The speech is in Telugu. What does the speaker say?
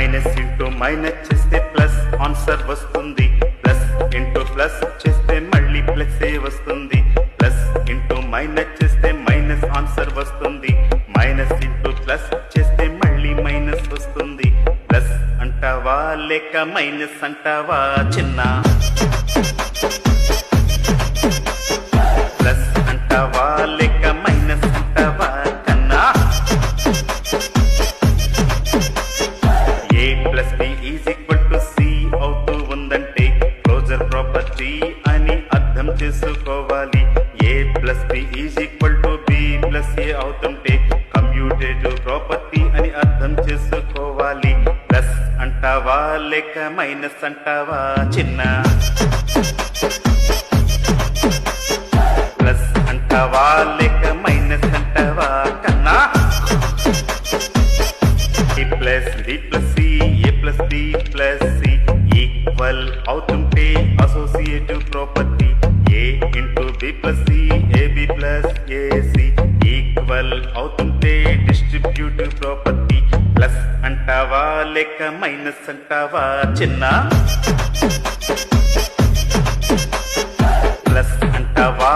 మైనస్ ఇంటూ మైనస్ చేస్తే ప్లస్ ఆన్సర్ వస్తుంది. ప్లస్ ఇంటూ ప్లస్ చేస్తే మళ్ళీ ప్లస్ ఏ వస్తుంది. ప్లస్ ఇంటూ మైనస్ చేస్తే మైనస్ ఆన్సర్ వస్తుంది. మైనస్ ఇంటూ ప్లస్ చేస్తే మళ్ళీ మైనస్ వస్తుంది. ప్లస్ అంటావా లేక మైనస్ అంటావా చిన్న? ప్లస్ అంటావా లేక మైనస్ అంటావా కన్నా? A plus B is equal to C అవుతూ ఉందంటే క్లోజర్ ప్రాపర్టీ అని అర్థం చేసుకోవాలి. A plus B is equal to B plus A అవుతుంటే కమ్యూటేటివ్ ప్రాపర్టీ అని అర్థం చేసుకోవాలి. ప్లస్ అంటావా లేక మైనస్ అంటావా చిన్న? ప్లస్ అంటావా లేక మైనస్ అంటావా కన్నా? A plus B plus C A plus B plus C equal అవుతుంటే associative property. A into B plus C AB plus AC equal అవుతుంటే డిస్ట్రిబ్యూటివ్ ప్రాపర్టీ. ప్లస్ అంటావా లేక మైనస్ అంటావా చిన్న? ప్లస్ అంటావా